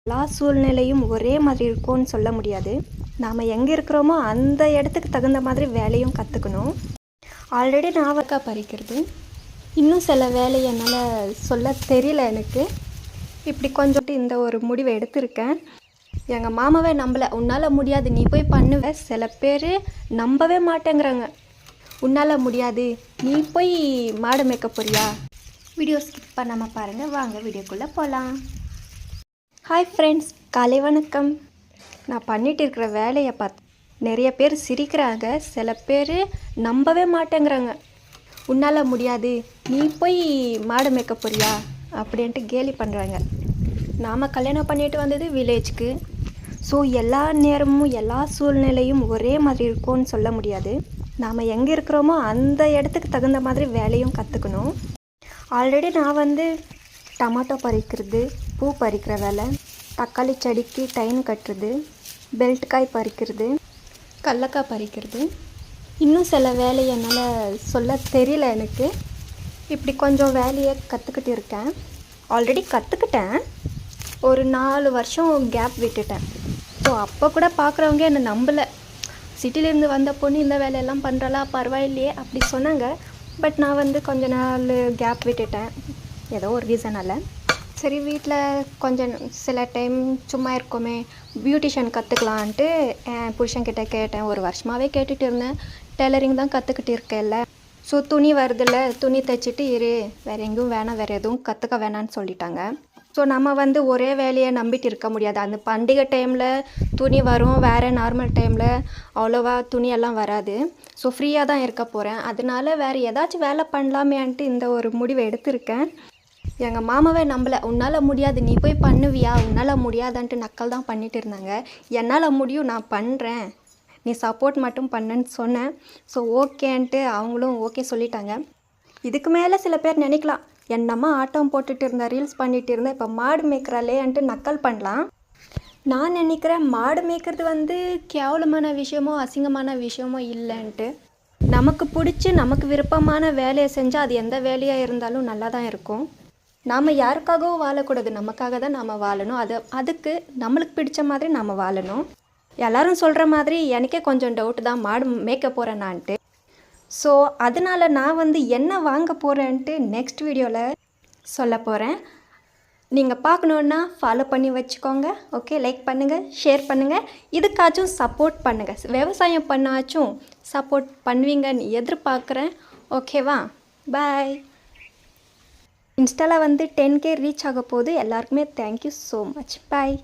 எல்லா சூழ்நிலையும் ஒரே மாதிரி இருக்கும்னு சொல்ல முடியாது. நாம் எங்கே இருக்கிறோமோ அந்த இடத்துக்கு தகுந்த மாதிரி வேலையும் கற்றுக்கணும். ஆல்ரெடி நான் பறிக்கிறது, இன்னும் சில வேலையை என்னால் சொல்ல தெரியல எனக்கு. இப்படி கொஞ்சம் இந்த ஒரு முடிவை எடுத்திருக்கேன். எங்கள் மாமாவே நம்பலை. உன்னால் முடியாது, நீ போய் பண்ணுவ. சில பேர் நம்பவே மாட்டேங்கிறாங்க. உன்னால் முடியாது, நீ போய் மாடு மேய்க்க போறியா? வீடியோ ஸ்கிப் பண்ணாமல் பாருங்கள். வாங்க வீடியோக்குள்ளே போகலாம். ஹாய் ஃப்ரெண்ட்ஸ், காலை வணக்கம். நான் பண்ணிகிட்டு இருக்கிற வேலையை பார்த்து நிறைய பேர் சிரிக்கிறாங்க. சில பேர் நம்பவே மாட்டேங்கிறாங்க. உன்னால் முடியாது, நீ போய் மாடு மேய்க்க போறியா அப்படின்ட்டு கேலி பண்ணுறாங்க. நாம் கல்யாணம் பண்ணிட்டு வந்தது வில்லேஜுக்கு. ஸோ எல்லா நேரமும் எல்லா சூழ்நிலையும் ஒரே மாதிரி இருக்கும்னு சொல்ல முடியாது. நாம் எங்கே இருக்கிறோமோ அந்த இடத்துக்கு தகுந்த மாதிரி வேலையும் கற்றுக்கணும். ஆல்ரெடி நான் டமாட்டோ பறிக்கிறது, பூ பறிக்கிற வேலை, தக்காளி செடிக்கு டைன் கட்டுறது, பெல்ட் காய் பறிக்கிறது, கடலக்காய் பறிக்கிறது, இன்னும் சில வேலையை என்னால் சொல்ல தெரியல எனக்கு. இப்படி கொஞ்சம் வேலையை கற்றுக்கிட்டு இருக்கேன். ஆல்ரெடி கற்றுக்கிட்டேன். ஒரு 4 வருஷம் கேப் விட்டுட்டேன். ஸோ அப்போ கூட பார்க்குறவங்க என்னை நம்பலை. சிட்டிலேருந்து வந்த பொண்ணு இந்த வேலையெல்லாம் பண்ணுறலா, பரவாயில்லையே அப்படி சொன்னாங்க. பட் நான் கொஞ்ச நாள் கேப் விட்டுட்டேன், ஏதோ ஒரு ரீசனால். சரி, வீட்டில் கொஞ்சம் சில டைம் சும்மா இருக்கோமே, பியூட்டிஷியன் கற்றுக்கலான்ட்டு என் புருஷன்கிட்ட கேட்டேன். ஒரு வருஷமாகவே கேட்டுகிட்டு இருந்தேன். டெய்லரிங் தான் கற்றுக்கிட்டு இருக்கேன்ல. ஸோ துணி வருதில்ல, துணி தைச்சிட்டு இரு, வேறு எங்கேயும் வேணாம், வேறு எதுவும் கற்றுக்க வேணான்னு சொல்லிட்டாங்க. ஸோ நம்ம ஒரே வேலையை நம்பிட்டு இருக்க முடியாது. அந்த பண்டிகை டைமில் துணி வரும், வேறு நார்மல் டைமில் அவ்வளோவா துணியெல்லாம் வராது. ஸோ ஃப்ரீயாக தான் இருக்க போகிறேன். அதனால வேறு ஏதாச்சும் வேலை பண்ணலாமேன்ட்டு இந்த ஒரு முடிவை எடுத்திருக்கேன். எங்கள் மாமாவே நம்பலை. உன்னால் முடியாது, நீ போய் பண்ணுவியா, உன்னால் முடியாதான்ட்டு நக்கல் தான் பண்ணிகிட்டு இருந்தாங்க. என்னால் முடியும், நான் பண்ணுறேன், நீ சப்போர்ட் மட்டும் பண்ணுன்னு சொன்னேன். ஸோ ஓகேன்ட்டு அவங்களும் ஓகே சொல்லிட்டாங்க. இதுக்கு மேலே சில பேர் நினைக்கலாம், என்னம்மா ஆட்டம் போட்டுட்டு இருந்தேன், ரீல்ஸ் பண்ணிகிட்டு இருந்தேன், இப்போ மாடு மேய்க்கிறாளேன்ட்டு நக்கல் பண்ணலாம். நான் நினைக்கிறேன், மாடு மேய்க்கிறது கேவலமான விஷயமோ அசிங்கமான விஷயமோ இல்லைன்ட்டு. நமக்கு பிடிச்சி நமக்கு விருப்பமான வேலையை செஞ்சால் அது எந்த வேலையாக இருந்தாலும் நல்லா தான் இருக்கும். நாம் யாருக்காகவும் வாழக்கூடாது, நமக்காக தான் நாம் வாழணும். அதுக்கு நம்மளுக்கு பிடிச்ச மாதிரி நாம் வாழணும். எல்லோரும் சொல்கிற மாதிரி எனக்கே கொஞ்சம் டவுட்டு தான், மாடு மேய்க்க போகிறேன்னான்ட்டு. ஸோ அதனால் நான் என்ன வாங்க போகிறேன்ட்டு நெக்ஸ்ட் வீடியோவில் சொல்ல போகிறேன். நீங்கள் பார்க்கணுன்னா ஃபாலோ பண்ணி வச்சுக்கோங்க. ஓகே, லைக் பண்ணுங்கள், ஷேர் பண்ணுங்கள், இதுக்காச்சும் சப்போர்ட் பண்ணுங்கள். விவசாயம் பண்ணாச்சும் சப்போர்ட் பண்ணுவீங்கன்னு எதிர்பார்க்குறேன். ஓகேவா? பாய். இன்ஸ்டாவில் 10K ரீச் ஆக போகுது. எல்லாருக்குமே தேங்க்யூ ஸோ மச். பாய்.